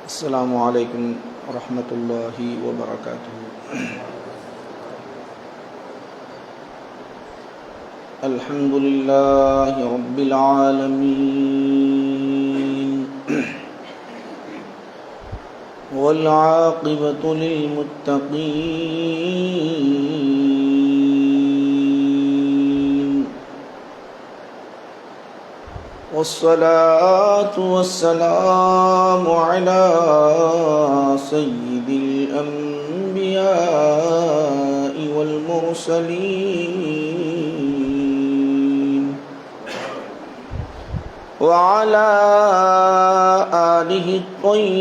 السلام علیکم ورحمۃ اللہ وبرکاتہ۔ الحمد للہ رب العالمین والعاقبۃ للمتقین والصلاة والسلام على سید الانبیاء والمرسلین وعلى آلہ الطیبین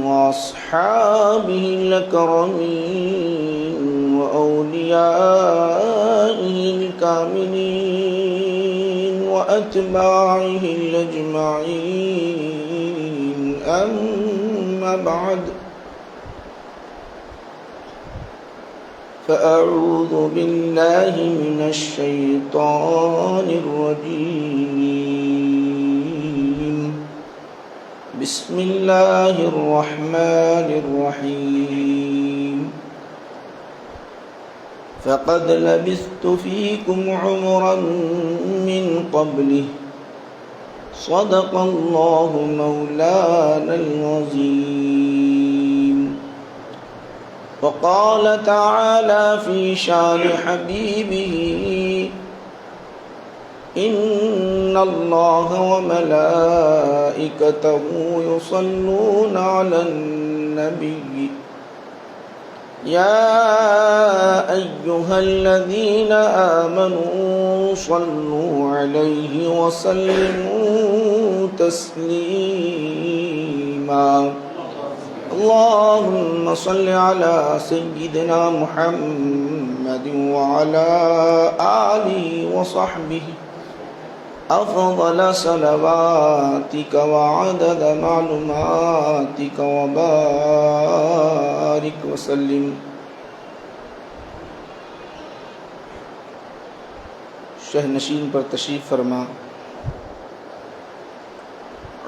واصحابہ الاکرمین واولیائہ الکاملین وأتباعه الأجمعين، أما بعد فأعوذ بالله من الشيطان الرجيم، بسم الله الرحمن الرحيم، فقد لبثت فيكم عمرا من قبله صدق الله مولانا العظيم، وقال تعالى في شان حبيبه إن الله وملائكته يصلون على النبي يا أيها الذين آمنوا صلوا عليه وسلموا تسليما، اللهم صل على سيدنا محمد وعلى آله وصحبه أفضل صلواتك وعدد معلوماتك وبارك وسلم۔ شہ نشین پر تشریف فرما،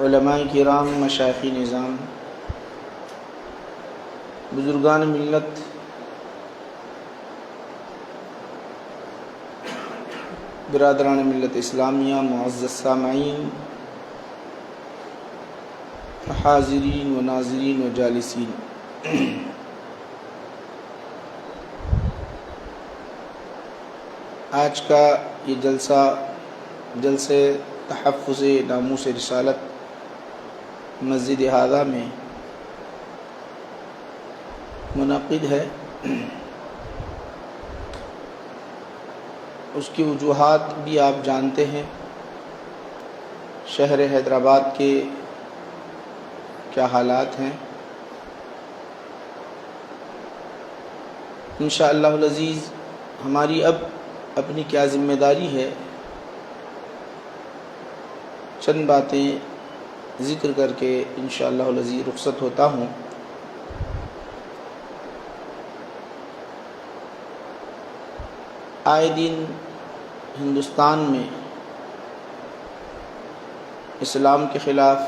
علماء کرام، مشائخ نظام، بزرگان ملت، برادران ملت اسلامیہ، معزز سامعین، حاضرین و ناظرین و جالسین، آج کا یہ جلسے تحفظ ناموس رسالت مسجد ہادہ میں منعقد ہے۔ اس کی وجوہات بھی آپ جانتے ہیں، شہر حیدرآباد کے کیا حالات ہیں۔ انشاءاللہ العزیز ہماری اب اپنی کیا ذمہ داری ہے، چند باتیں ذکر کر کے انشاءاللہ العزیز رخصت ہوتا ہوں۔ آئے دن ہندوستان میں اسلام کے خلاف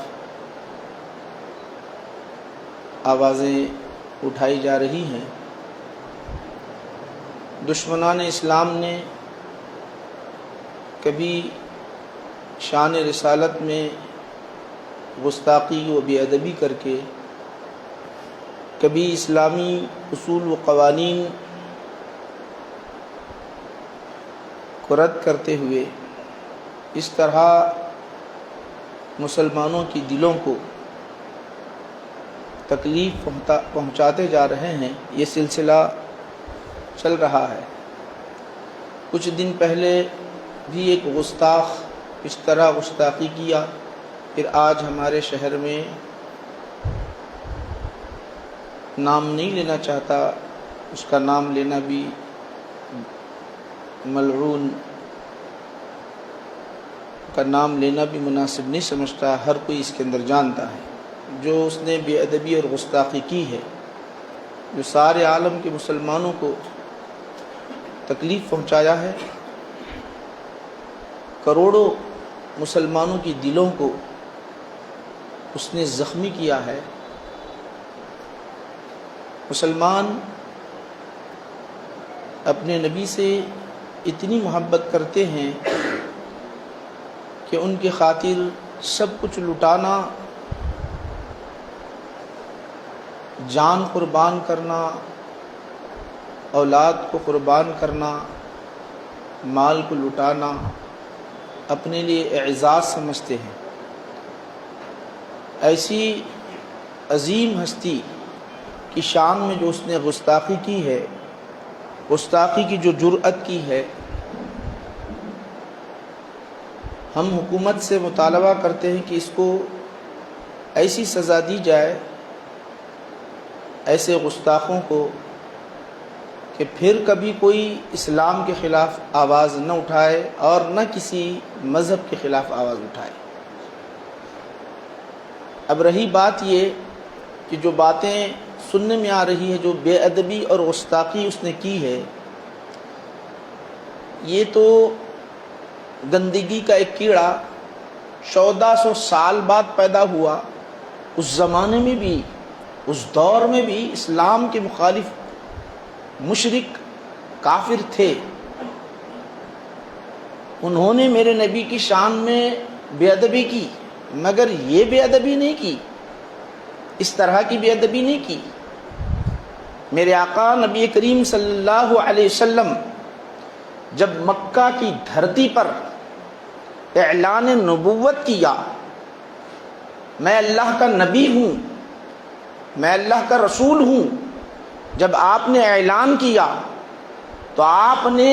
آوازیں اٹھائی جا رہی ہیں۔ دشمنان اسلام نے کبھی شان رسالت میں گستاخی و بے ادبی کر کے، کبھی اسلامی اصول و قوانین کو رد کرتے ہوئے اس طرح مسلمانوں کی دلوں کو تکلیف پہنچاتے جا رہے ہیں۔ یہ سلسلہ چل رہا ہے۔ کچھ دن پہلے بھی ایک گستاخ اس طرح گستاخی کیا، پھر آج ہمارے شہر میں نام نہیں لینا چاہتا، اس کا نام لینا بھی ملعون کا نام لینا بھی مناسب نہیں سمجھتا، ہر کوئی اس کے اندر جانتا ہے۔ جو اس نے بے ادبی اور گستاخی کی ہے، جو سارے عالم کے مسلمانوں کو تکلیف پہنچایا ہے، کروڑوں مسلمانوں کی دلوں کو اس نے زخمی کیا ہے۔ مسلمان اپنے نبی سے اتنی محبت کرتے ہیں کہ ان کی خاطر سب کچھ لٹانا، جان قربان کرنا، اولاد کو قربان کرنا، مال کو لٹانا اپنے لیے اعزاز سمجھتے ہیں۔ ایسی عظیم ہستی کی شان میں جو اس نے گستاخی کی ہے، گستاخی کی جو جرأت کی ہے، ہم حکومت سے مطالبہ کرتے ہیں کہ اس کو ایسی سزا دی جائے ایسے گستاخوں کو کہ پھر کبھی کوئی اسلام کے خلاف آواز نہ اٹھائے اور نہ کسی مذہب کے خلاف آواز اٹھائے۔ اب رہی بات یہ کہ جو باتیں سننے میں آ رہی ہے، جو بے ادبی اور گستاخی اس نے کی ہے، یہ تو گندگی کا ایک کیڑا 1400 سال بعد پیدا ہوا۔ اس زمانے میں بھی، اس دور میں بھی اسلام کے مخالف مشرک کافر تھے، انہوں نے میرے نبی کی شان میں بے ادبی کی، مگر یہ بے ادبی نہیں کی، اس طرح کی بے ادبی نہیں کی۔ میرے آقا نبی کریم صلی اللہ علیہ وسلم جب مکہ کی دھرتی پر اعلان نبوت کیا، میں اللہ کا نبی ہوں، میں اللہ کا رسول ہوں، جب آپ نے اعلان کیا تو آپ نے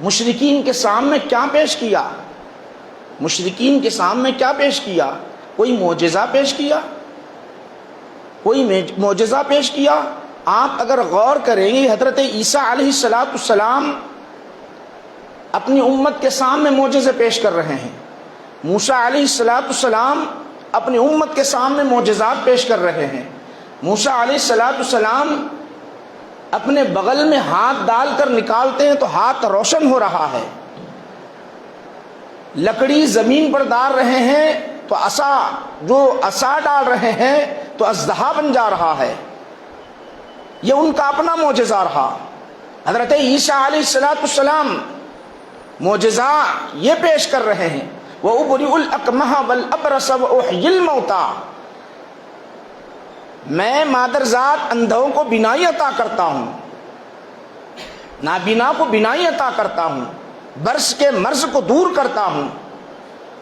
مشرکین کے سامنے کیا پیش کیا؟ مشرکین کے سامنے کیا پیش کیا؟ کوئی معجزہ پیش کیا؟ کوئی معجزہ پیش کیا؟ آپ اگر غور کریں گے، حضرت عیسیٰ علیہ السلام اپنی امت کے سامنے معجزے پیش کر رہے ہیں، موسیٰ علیہ السلام اپنی امت کے سامنے معجزات پیش کر رہے ہیں۔ موسیٰ علیہ السلام اپنے بغل میں ہاتھ ڈال کر نکالتے ہیں تو ہاتھ روشن ہو رہا ہے، لکڑی زمین پر ڈال رہے ہیں تو عصا ڈال رہے ہیں تو اژدہا بن جا رہا ہے۔ یہ ان کا اپنا معجزہ رہا۔ حضرت عیسیٰ علیہ السلام معجزہ یہ پیش کر رہے ہیں، وَأُبْرِئُ الْأَكْمَحَ وَالْأَبْرَصَ وَأُحْيِي الْمَوْتَى، میں مادرزاد اندھوں کو بینائی عطا کرتا ہوں، نابینا کو بینائی عطا کرتا ہوں، برس کے مرض کو دور کرتا ہوں،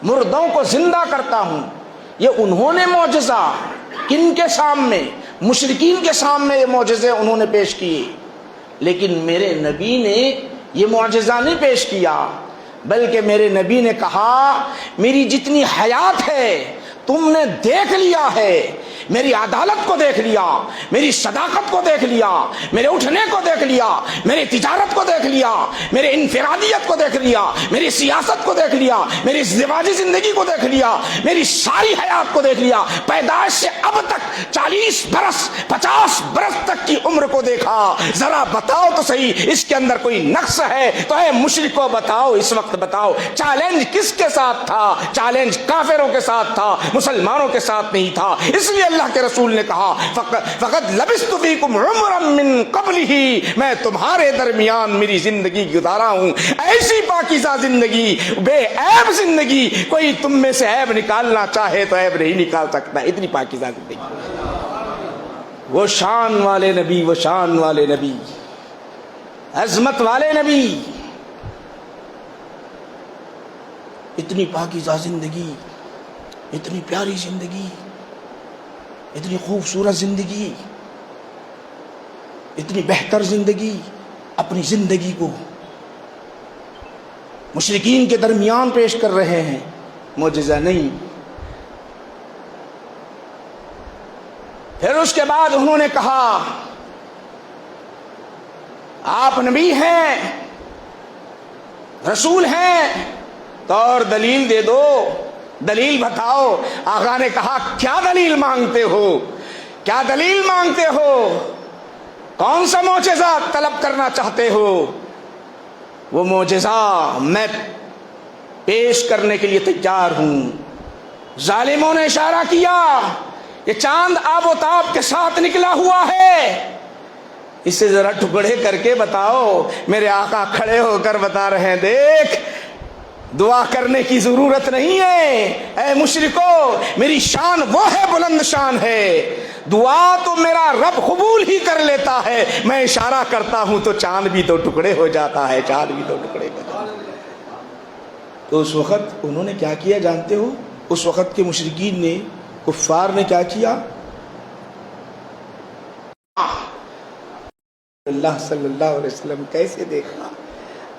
مردوں کو زندہ کرتا ہوں۔ یہ انہوں نے معجزہ کن کے سامنے؟ مشرکین کے سامنے یہ معجزے انہوں نے پیش کیے، لیکن میرے نبی نے یہ معجزہ نہیں پیش کیا، بلکہ میرے نبی نے کہا میری جتنی حیات ہے تم نے دیکھ لیا ہے، میری عدالت کو دیکھ لیا، میری صداقت کو دیکھ لیا، میرے اٹھنے کو دیکھ لیا، میری تجارت کو دیکھ لیا، میرے انفرادیت کو دیکھ لیا، میری سیاست کو دیکھ لیا، میری ازدواجی زندگی کو دیکھ لیا، میری ساری حیات کو دیکھ لیا، پیدائش سے اب تک 40 برس 50 برس تک کی عمر کو دیکھا، ذرا بتاؤ تو صحیح اس کے اندر کوئی نقص ہے تو اے مشرکو بتاؤ، اس وقت بتاؤ۔ چیلنج کس کے ساتھ تھا؟ چیلنج کافروں کے ساتھ تھا، مسلمانوں کے ساتھ نہیں تھا۔ اس لیے اللہ کے رسول نے کہا فقط لبثت فیکم عمرا من قبلہ، میں تمہارے درمیان میری زندگی گزارا ہوں، ایسی پاکیزہ زندگی، بے عیب زندگی، کوئی تم میں سے عیب نکالنا چاہے تو عیب نہیں نکال سکتا، اتنی پاکیزہ زندگی۔ وہ شان والے نبی، وہ شان والے نبی، عظمت والے نبی، اتنی پاکیزہ زندگی، اتنی پیاری زندگی، اتنی خوبصورت زندگی، اتنی بہتر زندگی، اپنی زندگی کو مشرکین کے درمیان پیش کر رہے ہیں، معجزہ نہیں۔ پھر اس کے بعد انہوں نے کہا آپ نبی ہیں، رسول ہیں تو اور دلیل دے دو، دلیل بتاؤ۔ آقا نے کہا کیا دلیل مانگتے ہو؟ کیا دلیل مانگتے ہو؟ کون سا معجزہ طلب کرنا چاہتے ہو؟ وہ معجزہ میں پیش کرنے کے لیے تیار ہوں۔ ظالموں نے اشارہ کیا، یہ چاند آب و تاب کے ساتھ نکلا ہوا ہے، اسے ذرا ٹکڑے کر کے بتاؤ۔ میرے آقا کھڑے ہو کر بتا رہے ہیں، دیکھ دعا کرنے کی ضرورت نہیں ہے اے مشرکو، میری شان وہ ہے، بلند شان ہے، دعا تو میرا رب قبول ہی کر لیتا ہے، میں اشارہ کرتا ہوں تو چاند بھی تو ٹکڑے ہو جاتا ہے، چاند بھی تو ٹکڑے ہو جاتا ہے۔ تو اس وقت انہوں نے کیا کیا جانتے ہو؟ اس وقت کے مشرکین نے، کفار نے کیا کیا؟ اللہ صلی اللہ علیہ وسلم کیسے دیکھا؟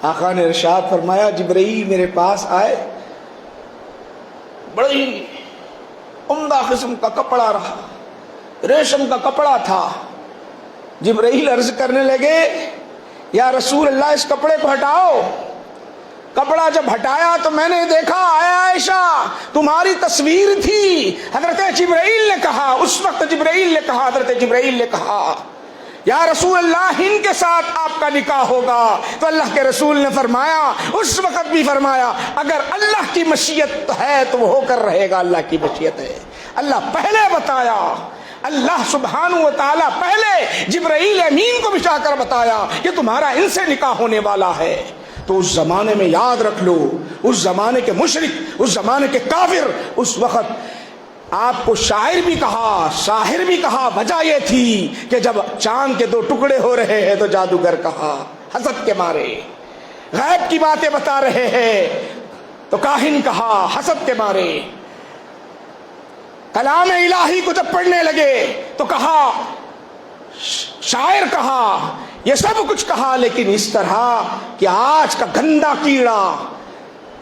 آقا نے ارشاد فرمایا، جبرائیل میرے پاس آئے، بڑی عمدہ قسم کا کپڑا رہا، ریشم کا کپڑا تھا۔ جبرائیل عرض کرنے لگے، یا رسول اللہ اس کپڑے کو ہٹاؤ۔ کپڑا جب ہٹایا تو میں نے دیکھا، اے عائشہ تمہاری تصویر تھی۔ حضرت جبرائیل نے کہا، اس وقت جبرائیل نے کہا، حضرت جبرائیل نے کہا، یا رسول اللہ ان کے ساتھ آپ کا نکاح ہوگا۔ تو اللہ کے رسول نے فرمایا، اس وقت بھی فرمایا، اگر اللہ کی مشیت ہے تو وہ ہو کر رہے گا، اللہ کی مشیت ہے۔ اللہ پہلے بتایا، اللہ سبحانہ و تعالیٰ پہلے جبرائیل امین کو بچا کر بتایا کہ تمہارا ان سے نکاح ہونے والا ہے۔ تو اس زمانے میں یاد رکھ لو، اس زمانے کے مشرک، اس زمانے کے کافر، اس وقت آپ کو شاعر بھی کہا، ساحر بھی کہا، وجہ یہ تھی کہ جب چاند کے دو ٹکڑے ہو رہے ہیں تو جادوگر کہا، حسد کے مارے غیب کی باتیں بتا رہے ہیں تو کاہن کہا، حسد کے مارے کلام الہی کو جب پڑھنے لگے تو کہا، شاعر کہا، یہ سب کچھ کہا، لیکن اس طرح کہ آج کا گندا کیڑا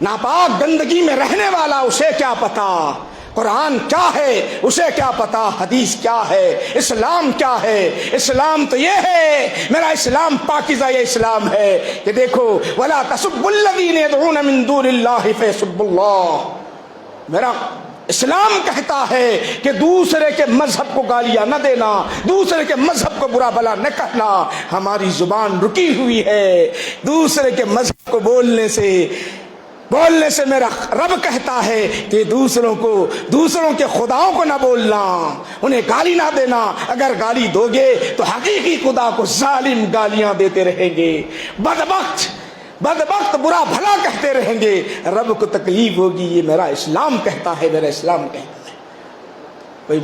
ناپاک گندگی میں رہنے والا، اسے کیا پتا قرآن کیا ہے، اسے کیا پتا حدیث کیا ہے، اسلام کیا ہے۔ اسلام تو یہ ہے، میرا اسلام پاکیزہ یہ اسلام ہے کہ دیکھو، وَلَا تَسُبُّوا الَّذِينَ يَدْعُونَ مِن دُونِ اللَّهِ فَيَسُبُّوا اللَّهَ۔ میرا اسلام کہتا ہے کہ دوسرے کے مذہب کو گالیاں نہ دینا، دوسرے کے مذہب کو برا بلا نہ کہنا۔ ہماری زبان رکی ہوئی ہے دوسرے کے مذہب کو بولنے سے میرا رب کہتا ہے کہ دوسروں کے خداؤں کو نہ بولنا، انہیں گالی نہ دینا۔ اگر گالی دو گے تو حقیقی خدا کو ظالم گالیاں دیتے رہیں گے، بدبخت برا بھلا کہتے رہیں گے، رب کو تکلیف ہوگی۔ یہ میرا اسلام کہتا ہے، میرا اسلام کہتا ہے۔ کوئی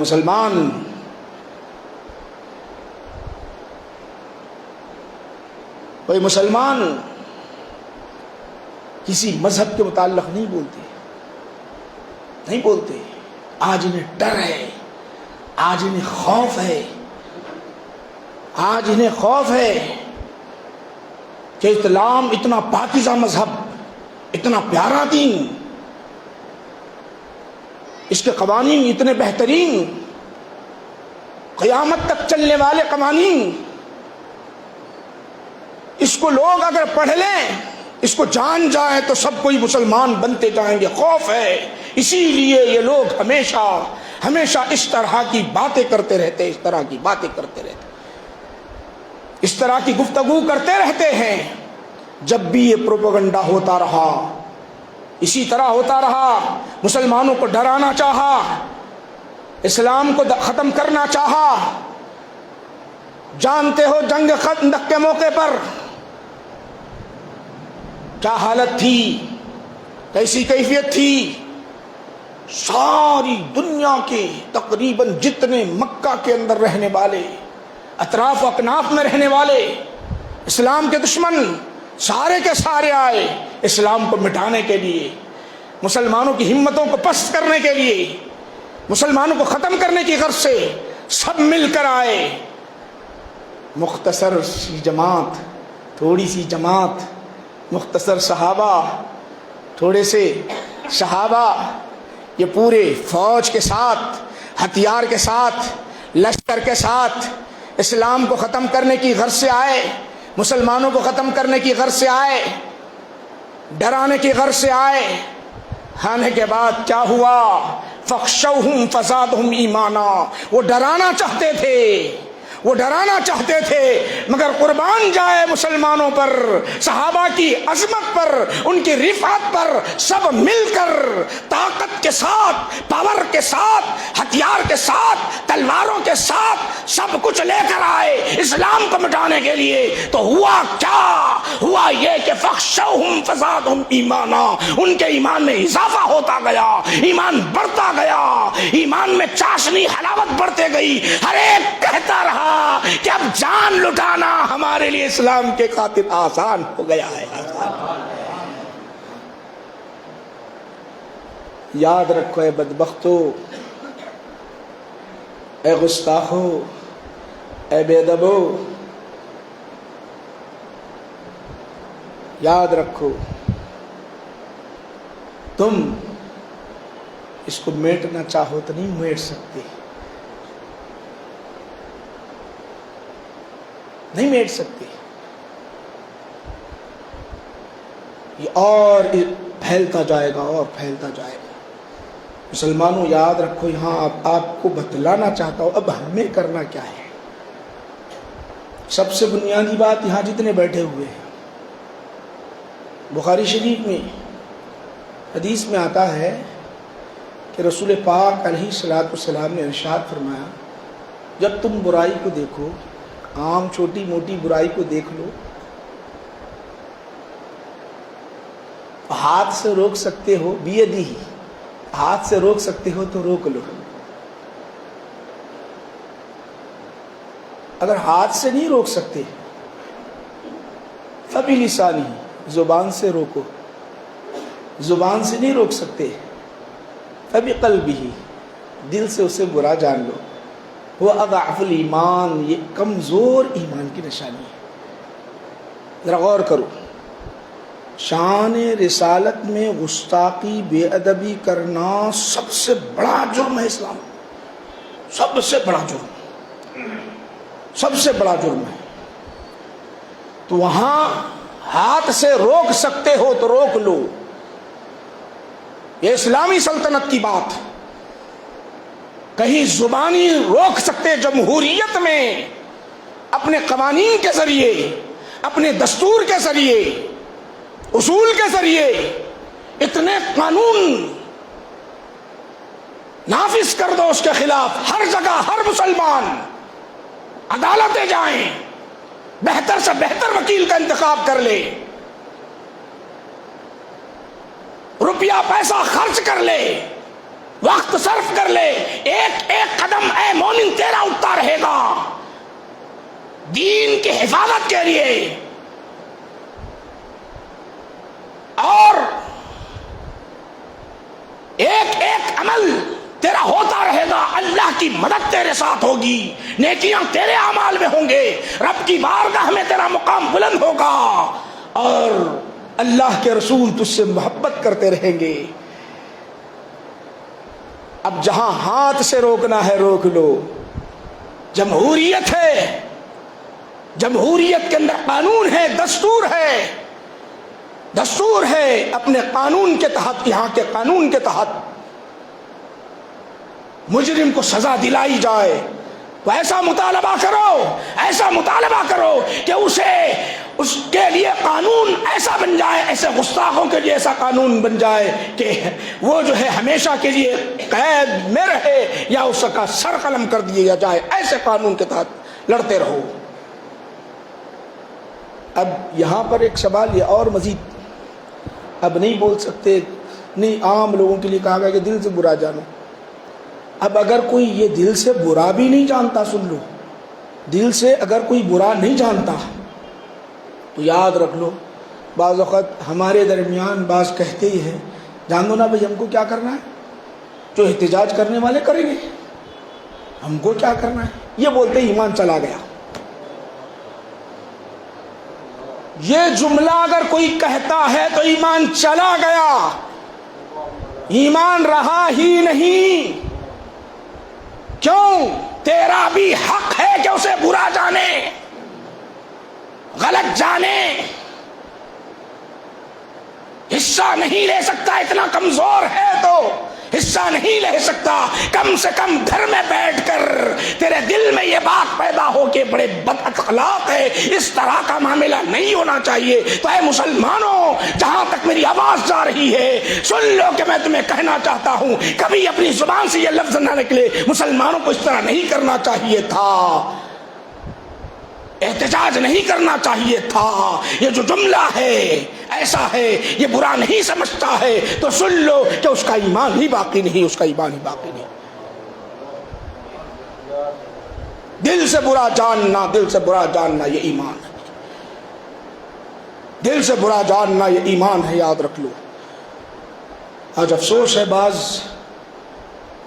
مسلمان کسی مذہب کے متعلق نہیں بولتے۔ آج انہیں ڈر ہے، آج انہیں خوف ہے کہ اسلام اتنا پاکیزہ مذہب، اتنا پیارا دین، اس کے قوانین اتنے بہترین، قیامت تک چلنے والے قوانین، اس کو لوگ اگر پڑھ لیں، اس کو جان جائیں تو سب کوئی مسلمان بنتے جائیں گے۔ خوف ہے، اسی لیے یہ لوگ ہمیشہ اس طرح کی باتیں کرتے رہتے، اس طرح کی گفتگو کرتے رہتے ہیں۔ جب بھی یہ پروپیگنڈا ہوتا رہا، اسی طرح ہوتا رہا، مسلمانوں کو ڈرانا چاہا، اسلام کو ختم کرنا چاہا۔ جانتے ہو جنگ خندق کے موقع پر کیا حالت تھی، کیسی کیفیت تھی؟ ساری دنیا کے تقریباً جتنے مکہ کے اندر رہنے والے، اطراف و اکناف میں رہنے والے اسلام کے دشمن سارے کے سارے آئے اسلام کو مٹانے کے لیے، مسلمانوں کی ہمتوں کو پست کرنے کے لیے، مسلمانوں کو ختم کرنے کی غرض سے سب مل کر آئے۔ مختصر سی جماعت، تھوڑی سی جماعت، مختصر صحابہ، تھوڑے سے صحابہ، یہ پورے فوج کے ساتھ، ہتھیار کے ساتھ، لشکر کے ساتھ اسلام کو ختم کرنے کی غرض سے آئے، مسلمانوں کو ختم کرنے کی غرض سے آئے، ڈرانے کی غرض سے آئے۔ آنے کے بعد کیا ہوا؟ فَخْشَوْهُمْ فَزَادُهُمْ ایمانا، وہ ڈرانا چاہتے تھے، مگر قربان جائے مسلمانوں پر، صحابہ کی عظمت پر، ان کی رفعت پر سب مل کر طاقت کے ساتھ، پاور کے ساتھ، ہتھیار کے ساتھ، تلواروں کے ساتھ سب کچھ لے کر آئے اسلام کو مٹانے کے لیے، تو ہوا کیا؟ ہوا یہ کہ فخشوہم فزادہم ایمانا، ان کے ایمان میں اضافہ ہوتا گیا، ایمان بڑھتا گیا، ایمان میں چاشنی حلاوت بڑھتے گئی۔ ہر ایک کہتا رہا کہ اب جان لٹانا ہمارے لیے اسلام کے خاطر آسان ہو گیا ہے، آسان۔ یاد رکھو اے بدبختو، اے گستاخو، اے بے ادبو، یاد رکھو تم اس کو میٹنا چاہو تو نہیں میٹ سکتے، نہیں میٹ سکتے۔ یہ اور پھیلتا جائے گا اور پھیلتا جائے گا۔ مسلمانوں یاد رکھو، یہاں آپ کو بتلانا چاہتا ہوں اب ہمیں کرنا کیا ہے۔ سب سے بنیادی بات، یہاں جتنے بیٹھے ہوئے ہیں، بخاری شریف میں حدیث میں آتا ہے کہ رسول پاک علیہ الصلوۃ والسلام نے ارشاد فرمایا، جب تم برائی کو دیکھو، عام چھوٹی موٹی برائی کو دیکھ لو، ہاتھ سے روک سکتے ہو، بیدی، ہاتھ سے روک سکتے ہو تو روک لو، اگر ہاتھ سے نہیں روک سکتے فبلسانی، زبان سے روکو، زبان سے نہیں روک سکتے فبقلبہ، دل سے اسے برا جان لو، وہ اضعف الایمان، یہ کمزور ایمان کی نشانی ہے۔ ذرا غور کرو، شان رسالت میں گستاخی، بے ادبی کرنا سب سے بڑا جرم ہے اسلام، سب سے بڑا جرم، سب سے بڑا جرم ہے۔ تو وہاں ہاتھ سے روک سکتے ہو تو روک لو، یہ اسلامی سلطنت کی بات۔ کہیں زبانی روک سکتے، جمہوریت میں اپنے قوانین کے ذریعے، اپنے دستور کے ذریعے، اصول کے ذریعے اتنے قانون نافذ کر دو اس کے خلاف، ہر جگہ ہر مسلمان عدالتیں جائیں، بہتر سے بہتر وکیل کا انتخاب کر لے، روپیہ پیسہ خرچ کر لے، وقت صرف کر لے، ایک ایک قدم اے مومن تیرا اٹھتا رہے گا دین کی حفاظت کے لیے، اور ایک ایک عمل تیرا ہوتا رہے گا، اللہ کی مدد تیرے ساتھ ہوگی، نیکیاں تیرے اعمال میں ہوں گے، رب کی بارگاہ میں تیرا مقام بلند ہوگا، اور اللہ کے رسول تجھ سے محبت کرتے رہیں گے۔ اب جہاں ہاتھ سے روکنا ہے روک لو، جمہوریت ہے، جمہوریت کے اندر قانون ہے، دستور ہے، دستور ہے، اپنے قانون کے تحت، یہاں کے قانون کے تحت مجرم کو سزا دلائی جائے، تو ایسا مطالبہ کرو، ایسا مطالبہ کرو کہ اس کے لیے قانون ایسا بن جائے، ایسے گستاخوں کے لیے ایسا قانون بن جائے کہ وہ جو ہے ہمیشہ کے لیے قید میں رہے، یا اس کا سر قلم کر دیا جائے، ایسے قانون کے تحت لڑتے رہو۔ اب یہاں پر ایک سوال یہ اور مزید، اب نہیں بول سکتے، نہیں عام لوگوں کے لیے کہا گیا کہ دل سے برا جانو۔ اب اگر کوئی یہ دل سے برا بھی نہیں جانتا، سن لو، دل سے اگر کوئی برا نہیں جانتا تو یاد رکھ لو، بعض اوقات ہمارے درمیان بعض کہتے ہی ہیں، جان دو نا بھائی، ہم کو کیا کرنا ہے، جو احتجاج کرنے والے کریں گے، ہم کو کیا کرنا ہے، یہ بولتے ہی ایمان چلا گیا۔ یہ جملہ اگر کوئی کہتا ہے تو ایمان چلا گیا، ایمان رہا ہی نہیں۔ کیوں؟ تیرا بھی حق ہے کہ اسے برا جانے، غلط جانے، حصہ نہیں لے سکتا، اتنا کمزور ہے تو حصہ نہیں لے سکتا، کم سے کم گھر میں بیٹھ کر تیرے دل میں یہ بات پیدا ہو کہ بڑے بد اخلاق ہے، اس طرح کا معاملہ نہیں ہونا چاہیے۔ تو اے مسلمانوں، جہاں تک میری آواز جا رہی ہے سن لو کہ میں تمہیں کہنا چاہتا ہوں، کبھی اپنی زبان سے یہ لفظ نہ نکلے مسلمانوں کو اس طرح نہیں کرنا چاہیے تھا، احتجاج نہیں کرنا چاہیے تھا، یہ جو جملہ ہے ایسا ہے، یہ برا نہیں سمجھتا ہے تو سن لو کہ اس کا ایمان ہی باقی نہیں، اس کا ایمان ہی باقی نہیں۔ دل سے برا جاننا، دل سے برا جاننا یہ ایمان ہے، دل سے برا جاننا یہ ایمان ہے، یاد رکھ لو۔ آج افسوس ہے بعض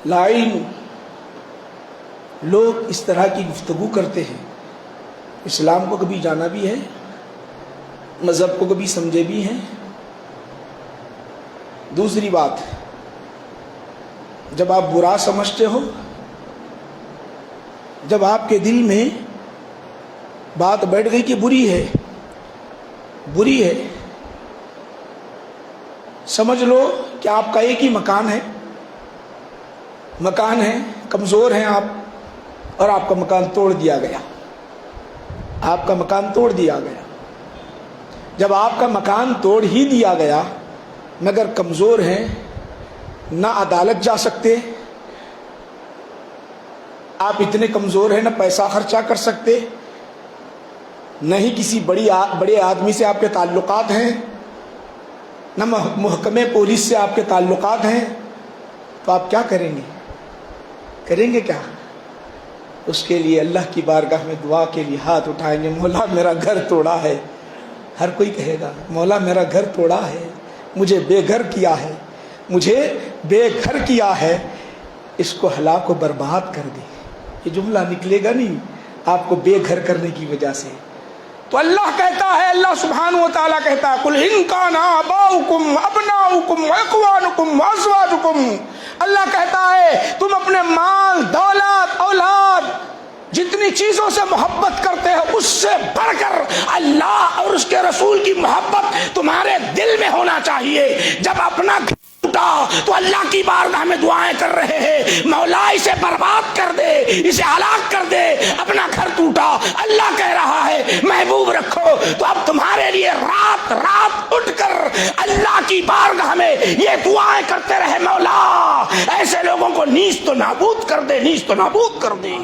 لائن لوگ اس طرح کی گفتگو کرتے ہیں، اسلام کو کبھی جانا بھی ہے، مذہب کو کبھی سمجھے بھی ہیں۔ دوسری بات، جب آپ برا سمجھتے ہو، جب آپ کے دل میں بات بیٹھ گئی کہ بری ہے، بری ہے، سمجھ لو کہ آپ کا ایک ہی مکان ہے، مکان ہے، کمزور ہیں آپ، اور آپ کا مکان توڑ دیا گیا، آپ کا مکان توڑ دیا گیا۔ جب آپ کا مکان توڑ ہی دیا گیا مگر کمزور ہیں، نہ عدالت جا سکتے، آپ اتنے کمزور ہیں، نہ پیسہ خرچہ کر سکتے، نہ ہی کسی بڑے آدمی سے آپ کے تعلقات ہیں، نہ محکمہ پولیس سے آپ کے تعلقات ہیں، تو آپ کیا کریں گے؟ کریں گے کیا؟ اس کے لیے اللہ کی بارگاہ میں دعا کے لیے ہاتھ اٹھائیں گے، مولا میرا گھر توڑا ہے۔ ہر کوئی کہے گا مولا میرا گھر توڑا ہے، مجھے بے گھر کیا ہے، مجھے بے گھر کیا ہے، اس کو ہلاک و برباد کر دے۔ یہ جملہ نکلے گا نہیں آپ کو بے گھر کرنے کی وجہ سے۔ تو اللہ کہتا ہے، اللہ سبحانہ و تعالیٰ کہتا ہے، قُلْ إِن كَانَ آبَاؤُكُمْ وَأَبْنَاؤُكُمْ وَإِخْوَانُكُمْ وَأَزْوَاجُكُمْ، اللہ کہتا ہے تم اپنے مال، دولت، اولاد، جتنی چیزوں سے محبت کرتے ہو اس سے بڑھ کر اللہ اور اس کے رسول کی محبت تمہارے دل میں ہونا چاہیے۔ جب اپنا گھر ٹوٹا تو اللہ کی بارگاہ میں دعائیں کر رہے ہیں، مولا اسے برباد کر دے، اسے ہلاک کر دے، اپنا گھر ٹوٹا، اللہ کہہ رہا ہے محبوب رکھو۔ تو اب تمہارے لیے رات رات اٹھ کر اللہ کی بارگاہ میں یہ دعائیں کرتے رہے، مولا ایسے لوگوں کو نیست و نابود کر دے، نیست و نابود کر دے۔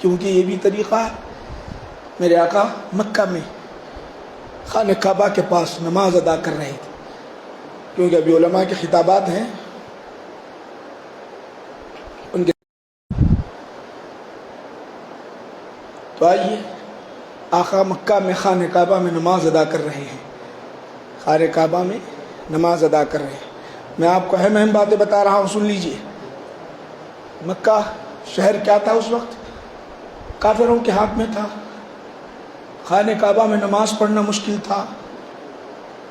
کیونکہ یہ بھی طریقہ ہے، میرے آقا مکہ میں خانہ کعبہ کے پاس نماز ادا کر رہے تھے، کیونکہ ابھی علماء کے خطابات ہیں ان کے، تو آئیے آقا مکہ میں خانہ کعبہ میں نماز ادا کر رہے ہیں، خانہ کعبہ میں نماز ادا کر رہے ہیں۔ میں آپ کو اہم اہم باتیں بتا رہا ہوں، سن لیجئے۔ مکہ شہر کیا تھا اس وقت؟ کافروں کے ہاتھ میں تھا، خانہ کعبہ میں نماز پڑھنا مشکل تھا،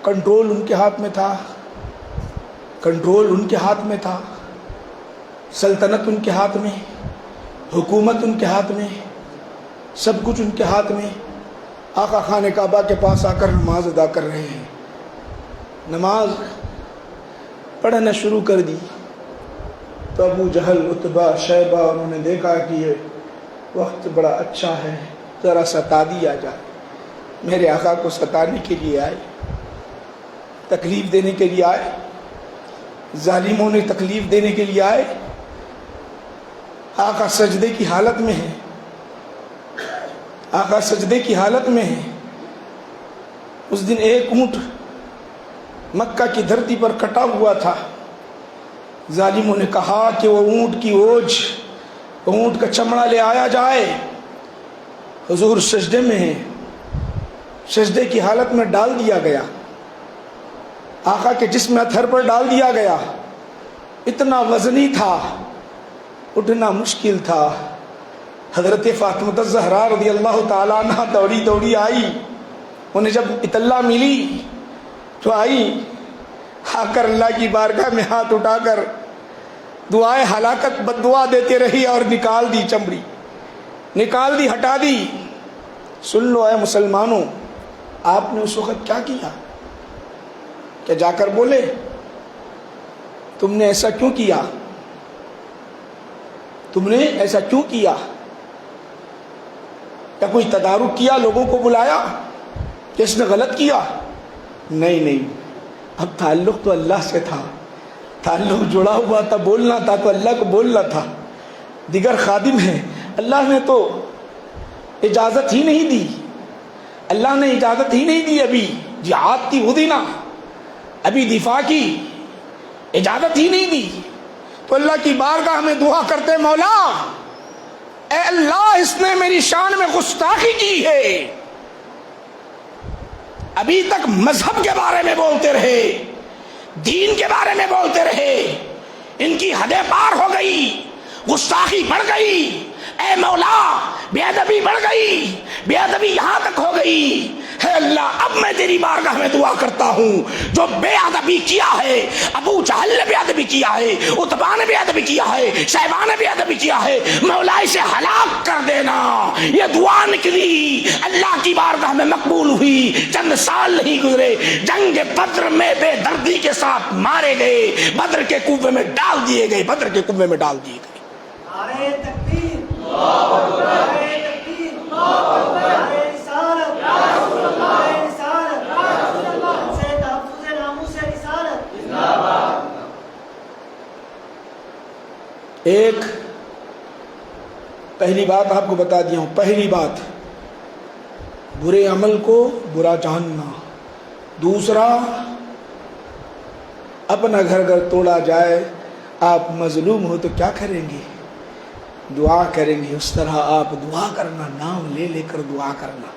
کنٹرول ان کے ہاتھ میں تھا، کنٹرول ان کے ہاتھ میں تھا، سلطنت ان کے ہاتھ میں، حکومت ان کے ہاتھ میں، سب کچھ ان کے ہاتھ میں۔ آقا خانہ کعبہ کے پاس آ کر نماز ادا کر رہے ہیں، نماز پڑھنا شروع کر دی تو ابو جہل، عتبہ، شیبہ انہوں نے دیکھا کہ یہ وقت بڑا اچھا ہے، ذرا ستا دیا جائے۔ میرے آقا کو ستانے کے لیے آئے، تکلیف دینے کے لیے آئے، ظالموں نے تکلیف دینے کے لیے آئے۔ آقا سجدے کی حالت میں ہے، آقا سجدے کی حالت میں ہے۔ اس دن ایک اونٹ مکہ کی دھرتی پر کٹا ہوا تھا، ظالموں نے کہا کہ وہ اونٹ کی اوجھ، اونٹ کا چمڑا لے آیا جائے۔ حضور سجدے میں ہیں، سجدے کی حالت میں ڈال دیا گیا، آقا کے جسم اتھر پر ڈال دیا گیا، اتنا وزنی تھا، اٹھنا مشکل تھا۔ حضرت فاطمہ الزہرا رضی اللہ تعالیٰ عنہ دوڑی دوڑی آئی، انہیں جب اطلاع ملی تو آئی، آ کر اللہ کی بارگاہ میں ہاتھ اٹھا کر دعائے ہلاکت بد دعا دیتے رہی اور نکال دی چمڑی، نکال دی، ہٹا دی۔ سن لو اے مسلمانوں، آپ نے اس وقت کیا کیا؟ کہ جا کر بولے تم نے ایسا کیوں کیا، تم نے ایسا کیوں کیا؟ یا کوئی تدارک کیا، لوگوں کو بلایا کہ اس نے غلط کیا؟ نہیں، اب تعلق تو اللہ سے تھا، تعلق جڑا ہوا تھا، بولنا تھا تو اللہ کو بولنا تھا۔ دیگر خادم ہیں، اللہ نے تو اجازت ہی نہیں دی، اللہ نے اجازت ہی نہیں دی، ابھی جہاد کی ادینہ، ابھی دفاع کی اجازت ہی نہیں دی، تو اللہ کی بارگاہ میں دعا کرتے مولا اے اللہ اس نے میری شان میں گستاخی کی ہے، ابھی تک مذہب کے بارے میں بولتے رہے، دین کے بارے میں بولتے رہے، ان کی حدیں پار ہو گئی، گستاخی بڑھ گئی، اے مولا بے ادبی بڑھ گئی، بے ادبی یہاں تک ہو گئی ہے اللہ، اب میں تیری بارگاہ میں دعا کرتا ہوں جو بے ادبی کیا ہے، ابو جہل نے بے ادبی کیا ہے، عتبہ نے بے ادبی کیا ہے، شیبہ نے بے ادبی کیا ہے، مولا اسے ہلاک کر دینا۔ یہ دعا نکلی، اللہ کی بارگاہ میں مقبول ہوئی، چند سال نہیں گزرے، جنگ بدر میں بے دردی کے ساتھ مارے گئے، بدر کے کنویں میں ڈال دیے گئے، بدر کے کنویں میں ڈال دیے گئے۔ نعرہ تکبیر، نعرہ تکبیر، نعرہ رسالت، نعرہ رسالت، ہم سے تحفظ ناموس رسالت۔ ایک پہلی بات آپ کو بتا دیا ہوں، پہلی بات برے عمل کو برا جاننا، دوسرا اپنا گھر گھر توڑا جائے، آپ مظلوم ہو تو کیا کریں گے؟ دعا کریں گے، اس طرح آپ دعا کرنا، نام لے لے کر دعا کرنا،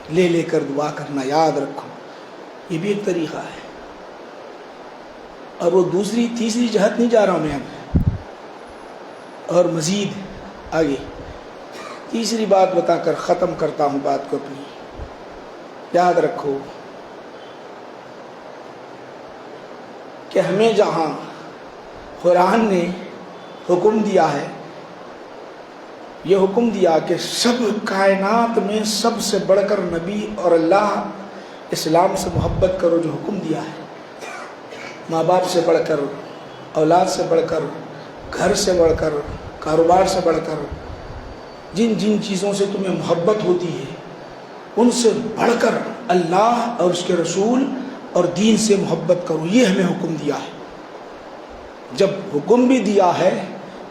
لے لے کر دعا کرنا، یاد رکھو یہ بھی ایک طریقہ ہے۔ اور وہ دوسری تیسری جہت نہیں جا رہا ہوں میں اب، اور مزید آگے تیسری بات بتا کر ختم کرتا ہوں بات کو اپنی۔ یاد رکھو کہ ہمیں جہاں قرآن نے حکم دیا ہے، یہ حکم دیا کہ سب کائنات میں سب سے بڑھ کر نبی اور اللہ اسلام سے محبت کرو، جو حکم دیا ہے، ماں باپ سے بڑھ کر، اولاد سے بڑھ کر، گھر سے بڑھ کر، کاروبار سے بڑھ کر، جن جن چیزوں سے تمہیں محبت ہوتی ہے ان سے بڑھ کر اللہ اور اس کے رسول اور دین سے محبت کرو، یہ ہمیں حکم دیا ہے۔ جب حکم بھی دیا ہے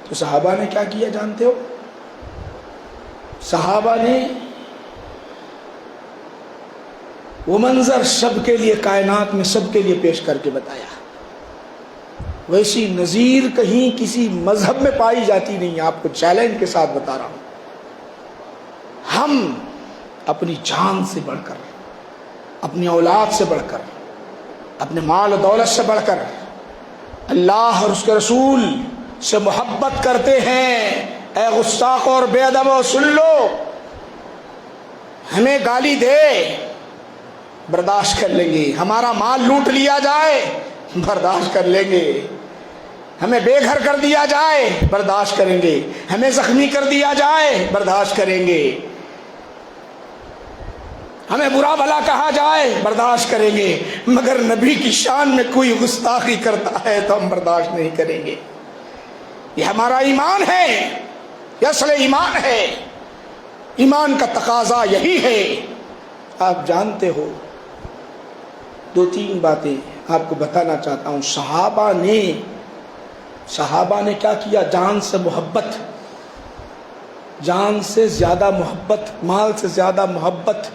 تو صحابہ نے کیا کیا جانتے ہو؟ صحابہ نے وہ منظر سب کے لیے، کائنات میں سب کے لیے پیش کر کے بتایا۔ ویسی نظیر کہیں کسی مذہب میں پائی جاتی نہیں، آپ کو چیلنج کے ساتھ بتا رہا ہوں۔ ہم اپنی جان سے بڑھ کر، اپنی اولاد سے بڑھ کر، اپنے مال و دولت سے بڑھ کر اللہ اور اس کے رسول سے محبت کرتے ہیں۔ اے غستاخ اور بے ادبو سن لو، ہمیں گالی دے برداشت کر لیں گے، ہمارا مال لوٹ لیا جائے برداشت کر لیں گے، ہمیں بے گھر کر دیا جائے برداشت کریں گے، ہمیں زخمی کر دیا جائے برداشت کریں گے، ہمیں برا بھلا کہا جائے برداشت کریں گے، مگر نبی کی شان میں کوئی گستاخی کرتا ہے تو ہم برداشت نہیں کریں گے۔ یہ ہمارا ایمان ہے، یہ اصل ایمان ہے، ایمان کا تقاضا یہی ہے۔ آپ جانتے ہو، دو تین باتیں آپ کو بتانا چاہتا ہوں۔ صحابہ نے کیا کیا؟ جان سے محبت، جان سے زیادہ محبت، مال سے زیادہ محبت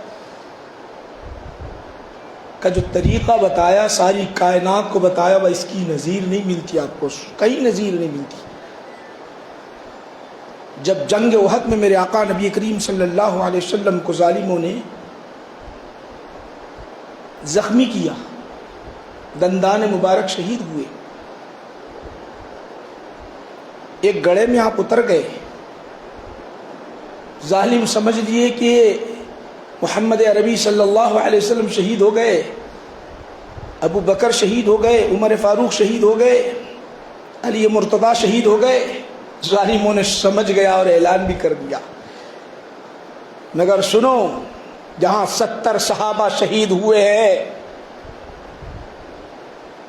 کا جو طریقہ بتایا، ساری کائنات کو بتایا، وہ اس کی نظیر نہیں ملتی، آپ کو کہیں نظیر نہیں ملتی۔ جب جنگ احد میں میرے آقا نبی کریم صلی اللہ علیہ وسلم کو ظالموں نے زخمی کیا، دندان مبارک شہید ہوئے، ایک گڑھے میں آپ اتر گئے، ظالم سمجھ لیے کہ محمد عربی صلی اللہ علیہ وسلم شہید ہو گئے، ابو بکر شہید ہو گئے، عمر فاروق شہید ہو گئے، علی مرتضیٰ شہید ہو گئے۔ ظالموں نے سمجھ گیا اور اعلان بھی کر دیا، مگر سنو، جہاں 70 صحابہ شہید ہوئے ہیں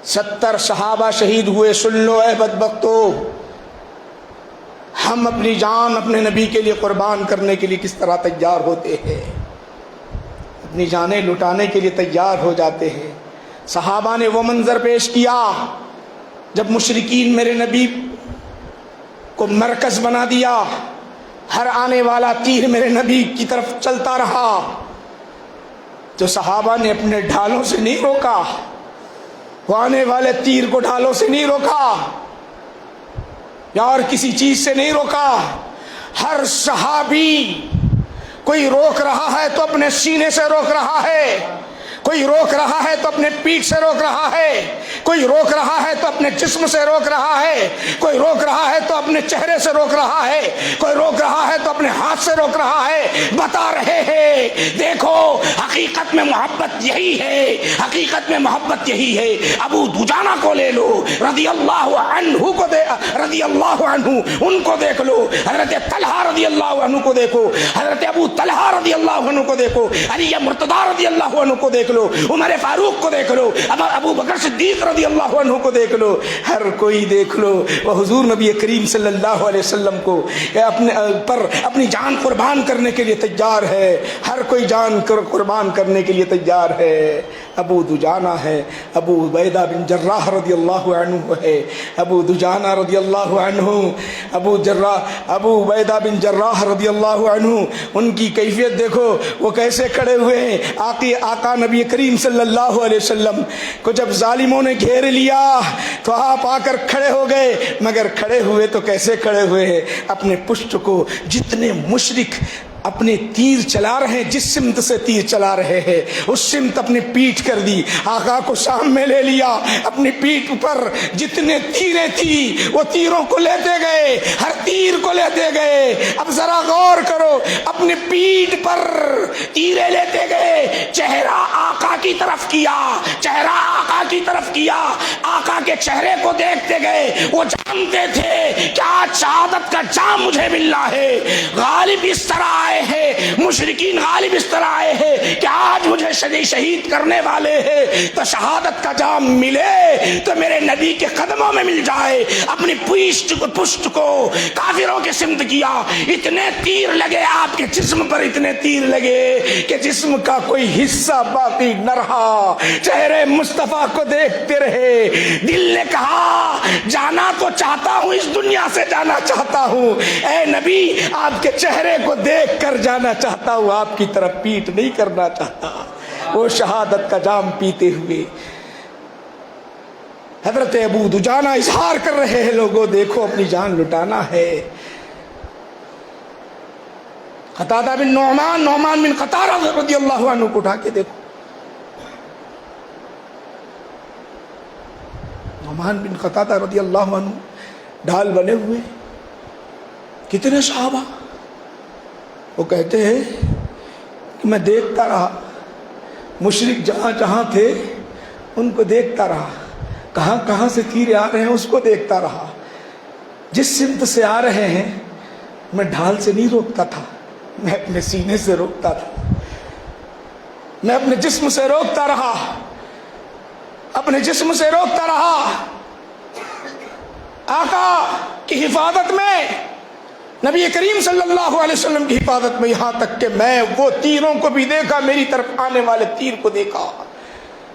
70 صحابہ شہید ہوئے. سن لو اے بدبختو، ہم اپنی جان اپنے نبی کے لیے قربان کرنے کے لیے کس طرح تیار ہوتے ہیں، اپنی جانیں لٹانے کے لیے تیار ہو جاتے ہیں. صحابہ نے وہ منظر پیش کیا جب مشرکین میرے نبی کو مرکز بنا دیا، ہر آنے والا تیر میرے نبی کی طرف چلتا رہا، تو صحابہ نے اپنے ڈھالوں سے نہیں روکا، وہ آنے والے تیر کو ڈھالوں سے نہیں روکا یا اور کسی چیز سے نہیں روکا. ہر صحابی کوئی روک رہا ہے تو اپنے سینے سے روک رہا ہے، کوئی روک رہا ہے تو اپنے پیٹھ سے روک رہا ہے، کوئی روک رہا ہے تو اپنے جسم سے روک رہا ہے، کوئی روک رہا ہے تو اپنے چہرے سے روک رہا ہے، کوئی روک رہا ہے تو اپنے ہاتھ سے روک رہا ہے. بتا رہے ہیں دیکھو حقیقت میں محبت یہی ہے، حقیقت میں محبت یہی ہے. ابو دجانہ کو لے لو رضی اللہ عنہ کو رضی اللہ عنہ ان کو دیکھ لو، حضرت طلحہ رضی اللہ عنہ کو دیکھو، حضرت ابو طلحہ رضی اللہ عنہ کو دیکھو، علی مرتضی رضی اللہ عنہ کو دیکھ لو، عمر فاروق کو دیکھ لو، ابو بکر صدیق رضی اللہ عنہ کو دیکھ لو، ہر کوئی دیکھ لو وہ حضور نبی کریم صلی اللہ علیہ وسلم کو اپنی جان قربان کرنے کے لیے تیار ہے. ہر کوئی جان قربان کرنے کے لیے تیار ہے. ابو دجانہ ہے، ابو عبیدہ بن جراح رضی اللہ عنہ ہے، ابو دجانہ رضی اللہ عنہ، ابو عبیدہ بن جراح رضی اللہ عنہ. ان کی کیفیت دیکھو، وہ کیسے کھڑے ہوئے ہیں. آقا نبی کریم صلی اللہ علیہ وسلم کو جب ظالموں نے گھیر لیا تو آپ آ کر کھڑے ہو گئے، مگر کھڑے ہوئے تو کیسے کھڑے ہوئے ہیں؟ اپنے پشت کو، جتنے مشرک اپنے تیر چلا رہے ہیں، جس سمت سے تیر چلا رہے ہیں اس سمت اپنی پیٹھ کر دی، آقا کو سامنے لے لیا، اپنی پیٹھ پر جتنے تیریں تھی وہ تیروں کو لیتے گئے، ہر تیر کو لیتے گئے. اب ذرا غور کرو، اپنی پیٹھ پر تیرے لیتے گئے، چہرہ آقا کی طرف کیا، چہرہ آقا کی طرف کیا، آقا کے چہرے کو دیکھتے گئے. وہ جانتے تھے کہ آج شہادت کا جام مجھے ملنا ہے. غالب اس طرح آئے ہیں، مشرکین غالب اس طرح آئے ہیں کہ آج مجھے شہید کرنے والے ہیں، تو شہادت کا جام ملے تو میرے نبی کے قدموں میں مل جائے. اپنی پشت کو کافروں کے سمت کیا، اتنے تیر لگے آپ کے جسم پر، اتنے تیر لگے کہ جسم کا کوئی حصہ باقی نہ رہا. چہرے مصطفیٰ کو دیکھتے رہے. دل نے کہا جانا تو چاہتا ہوں، اس دنیا سے جانا چاہتا ہوں، اے نبی آپ کے چہرے کو دیکھ کر جانا چاہتا ہوں، آپ کی طرف پیٹ نہیں کرنا چاہتا. وہ شہادت کا جام پیتے ہوئے حضرت ابو دجانہ اظہار کر رہے ہیں، لوگوں دیکھو اپنی جان لٹانا ہے. قتادہ بن نعمان بن قتادہ رضی اللہ عنہ کو اٹھا کے دیکھو، نعمان بن قتادہ رضی اللہ عنہ ڈھال بنے ہوئے. کتنے صحابہ، وہ کہتے ہیں کہ میں دیکھتا رہا، مشرک جہاں جہاں تھے ان کو دیکھتا رہا، کہاں کہاں سے تیر آ رہے ہیں اس کو دیکھتا رہا. جس سمت سے آ رہے ہیں میں ڈھال سے نہیں روکتا تھا، میں اپنے سینے سے روکتا تھا، میں اپنے جسم سے روکتا رہا، اپنے جسم سے روکتا رہا. آقا کی حفاظت میں، نبی کریم صلی اللہ علیہ وسلم کی حفاظت میں، یہاں تک کہ میں وہ تیروں کو بھی دیکھا، میری طرف آنے والے تیر کو دیکھا،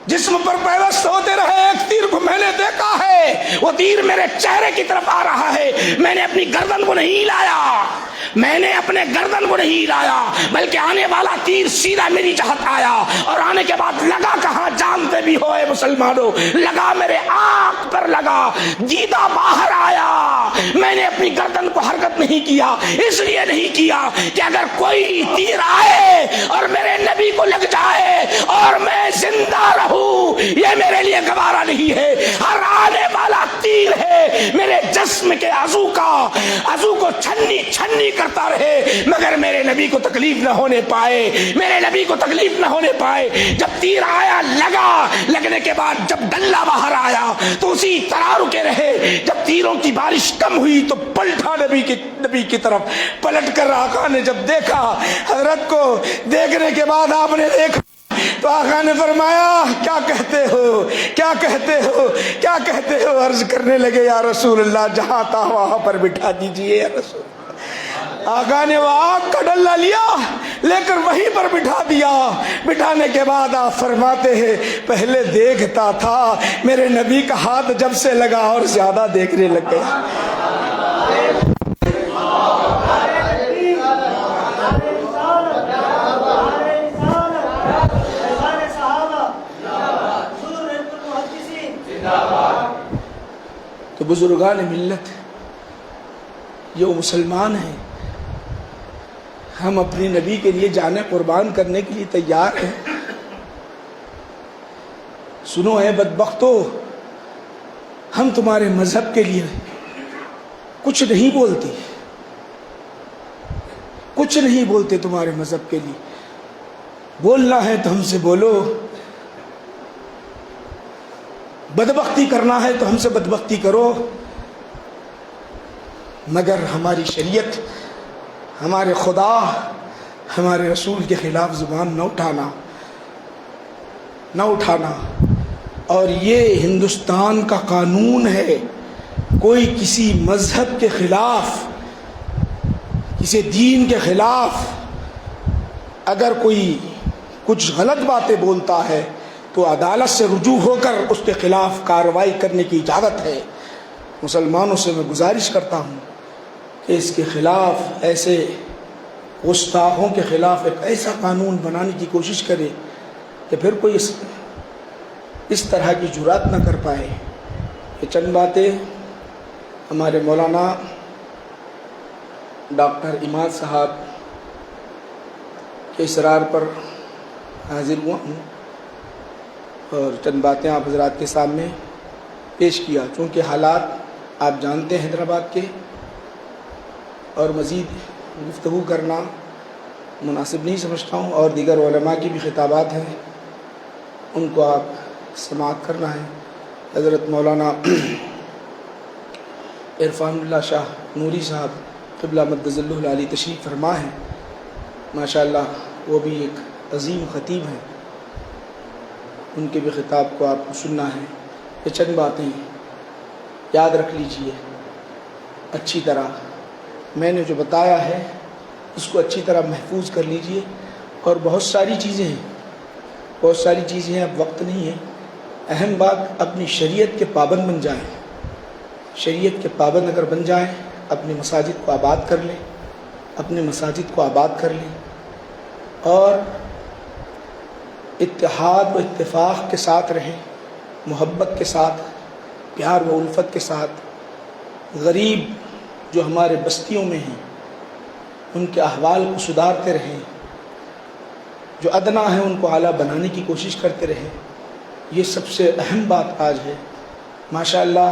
جسم پر پیوست ہوتے رہے. ایک تیر کو میں نے دیکھا ہے، وہ تیر میرے چہرے کی طرف آ رہا ہے. میں نے اپنی گردن کو نہیں لایا، میں نے اپنے گردن کو نہیں لایا، بلکہ آنے والا تیر سیدھا میری جہت آیا، اور آنے کے بعد لگا کہاں جانتے بھی ہو اے مسلمانوں، لگا میرے آنکھ پر لگا، دیدہ باہر آیا. میں نے اپنی گردن کو حرکت نہیں کیا، اس لیے نہیں کیا کہ اگر کوئی تیر آئے اور میرے نبی کو لگ جائے اور میں زندہ رہوں، یہ میرے لیے گوارا نہیں ہے. ہر آنے والا تیر ہے میرے جسم کے عضو کو چھنی کرتا رہے، مگر میرے نبی کو تکلیف نہ ہونے پائے، میرے نبی کو تکلیف نہ ہونے پائے. جب تیر آیا لگا، لگنے کے بعد جب ڈلہ باہر آیا تو اسی طرح رکے رہے. جب تیروں کی بارش کم ہوئی تو پلٹا نبی کی طرف. پلٹ کر آقا نے جب دیکھا، حضرت کو دیکھنے کے بعد آپ نے دیکھا تو آقا نے فرمایا کیا کہتے ہو کیا کہتے ہو کیا کہتے ہو؟ عرض کرنے لگے یا رسول اللہ جہاں تھا وہاں پر بٹھا دیجئے یا رسول اللہ۔ آقا نے وہ آگ کا ڈلہ لیا لے کر وہیں پر بٹھا دیا۔ بٹھانے کے بعد آپ فرماتے ہیں پہلے دیکھتا تھا، میرے نبی کا ہاتھ جب سے لگا اور زیادہ دیکھنے لگ گیا۔ تو بزرگان ملت جو مسلمان ہیں، ہم اپنے نبی کے لیے جانیں قربان کرنے کے لیے تیار ہیں۔ سنو اے بدبختو، ہم تمہارے مذہب کے لیے کچھ نہیں بولتے، کچھ نہیں بولتے تمہارے مذہب کے لیے۔ بولنا ہے تو ہم سے بولو، بدبختی کرنا ہے تو ہم سے بدبختی کرو، مگر ہماری شریعت، ہمارے خدا، ہمارے رسول کے خلاف زبان نہ اٹھانا، نہ اٹھانا۔ اور یہ ہندوستان کا قانون ہے، کوئی کسی مذہب کے خلاف، کسی دین کے خلاف اگر کوئی کچھ غلط باتیں بولتا ہے تو عدالت سے رجوع ہو کر اس کے خلاف کارروائی کرنے کی اجازت ہے۔ مسلمانوں سے میں گزارش کرتا ہوں کہ اس کے خلاف، ایسے گستاخوں کے خلاف ایک ایسا قانون بنانے کی کوشش کرے کہ پھر کوئی اس طرح کی جرات نہ کر پائے۔ یہ چند باتیں ہمارے مولانا ڈاکٹر اماد صاحب کے اصرار پر حاضر ہوا ہوں اور چند باتیں آپ حضرات کے سامنے پیش کیا، چونکہ حالات آپ جانتے ہیں حیدرآباد کے، اور مزید گفتگو کرنا مناسب نہیں سمجھتا ہوں، اور دیگر علماء کی بھی خطابات ہیں، ان کو آپ سماعت کرنا ہے۔ حضرت مولانا عرفان اللہ شاہ نوری صاحب قبلہ مدظ اللہ العالی تشریف فرما ہے، ماشاءاللہ وہ بھی ایک عظیم خطیب ہیں، ان کے بھی خطاب کو آپ کو سننا ہے۔ یہ چند باتیں یاد رکھ لیجئے اچھی طرح، میں نے جو بتایا ہے اس کو اچھی طرح محفوظ کر لیجئے، اور بہت ساری چیزیں ہیں، بہت ساری چیزیں ہیں، اب وقت نہیں ہے۔ اہم بات اپنی شریعت کے پابند بن جائیں، شریعت کے پابند اگر بن جائیں، اپنی مساجد کو آباد کر لیں، اپنے مساجد کو آباد کر لیں، اور اتحاد و اتفاق کے ساتھ رہیں، محبت کے ساتھ، پیار و الفت کے ساتھ۔ غریب جو ہمارے بستیوں میں ہیں ان کے احوال کو سدھارتے رہیں، جو ادنا ہیں ان کو اعلیٰ بنانے کی کوشش کرتے رہیں۔ یہ سب سے اہم بات آج ہے۔ ماشاءاللہ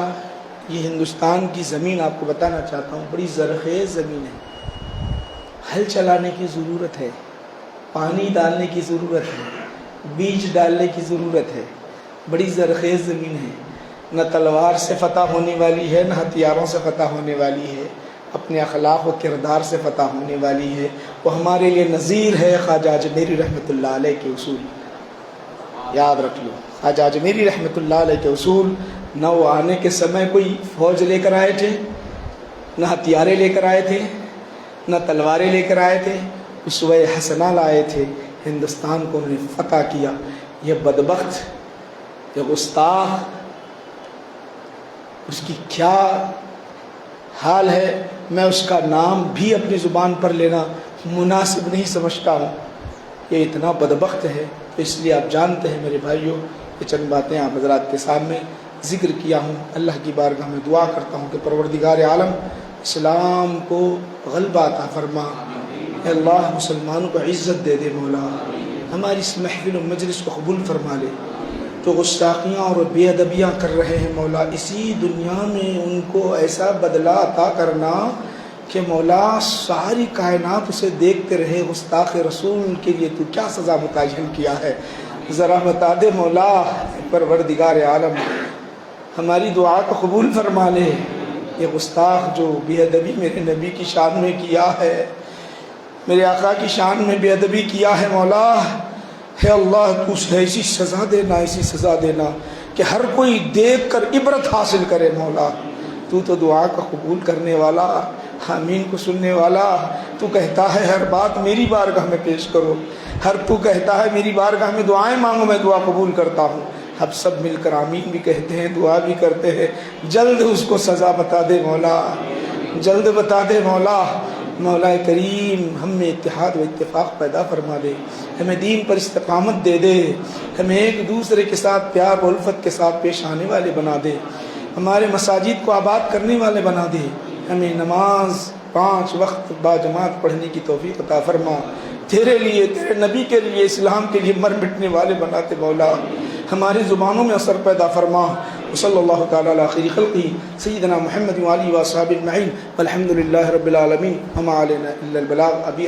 یہ ہندوستان کی زمین آپ کو بتانا چاہتا ہوں، بڑی زرخیز زمین ہے، ہل چلانے کی ضرورت ہے، پانی ڈالنے کی ضرورت ہے، بیج ڈالنے کی ضرورت ہے، بڑی زرخیز زمین ہے، نہ تلوار سے فتح ہونے والی ہے، نہ ہتھیاروں سے فتح ہونے والی ہے، اپنے اخلاق و کردار سے فتح ہونے والی ہے۔ وہ ہمارے لیے نظیر ہے خواجہ اجمیری رحمۃ اللہ علیہ کے اصول، یاد رکھ لو، خواجہ اجمیری رحمۃ اللہ علیہ کے اصول۔ نہ وہ آنے کے سمے کوئی فوج لے کر آئے تھے، نہ ہتھیارے لے کر آئے تھے، نہ تلواریں لے کر آئے تھے، اسوہ حسنہ لائے تھے، ہندوستان کو انہوں نے فتح کیا۔ یہ بدبخت، یہ گستاخ، اس کی کیا حال ہے، میں اس کا نام بھی اپنی زبان پر لینا مناسب نہیں سمجھتا ہوں، یہ اتنا بدبخت ہے۔ تو اس لیے آپ جانتے ہیں میرے بھائیوں، یہ چند باتیں آپ حضرات کے سامنے ذکر کیا ہوں۔ اللہ کی بارگاہ میں دعا کرتا ہوں کہ پروردگار عالم اسلام کو غلبہ عطا فرما، اے اللہ مسلمانوں کو عزت دے دے مولا، ہماری اس محفل و مجلس کو قبول فرما لے۔ جو گستاخیاں اور بے ادبیاں کر رہے ہیں مولا، اسی دنیا میں ان کو ایسا بدلہ عطا کرنا کہ مولا ساری کائنات اسے دیکھتے رہے۔ گستاخ رسول کے لیے تو کیا سزا متعین کیا ہے، ذرا بتا دے مولا۔ پروردگار عالم ہماری دعا کو قبول فرما لے۔ یہ گستاخ جو بے ادبی میرے نبی کی شان میں کیا ہے، میرے آقا کی شان میں بے ادبی کیا ہے مولا، ہے اللہ تو ایسی سزا دینا، ایسی سزا دینا کہ ہر کوئی دیکھ کر عبرت حاصل کرے مولا۔ تو دعا کا قبول کرنے والا، آمین کو سننے والا، تو کہتا ہے ہر بات میری بارگاہ میں پیش کرو، تو کہتا ہے میری بارگاہ میں دعائیں مانگو، میں دعا قبول کرتا ہوں۔ اب سب مل کر آمین بھی کہتے ہیں، دعا بھی کرتے ہیں، جلد اس کو سزا بتا دے مولا، جلد بتا دے مولا۔ مولا کریم ہم میں اتحاد و اتفاق پیدا فرما دے، ہمیں دین پر استقامت دے دے، ہمیں ایک دوسرے کے ساتھ پیار و الفت کے ساتھ پیش آنے والے بنا دے، ہمارے مساجد کو آباد کرنے والے بنا دے، ہمیں نماز 5 وقت باجماعت پڑھنے کی توفیق عطا فرما، تیرے لیے، تیرے نبی کے لیے، اسلام کے لیے مر مٹنے والے بناتے مولا، ہماری زبانوں میں اثر پیدا فرما۔ صلی اللہ تعالیٰ علی خیر خلقی سیدنا محمد و آلہ و اصحابہ اجمعین والحمد للہ رب العالمین وما علینا الا البلاغ۔ ابھی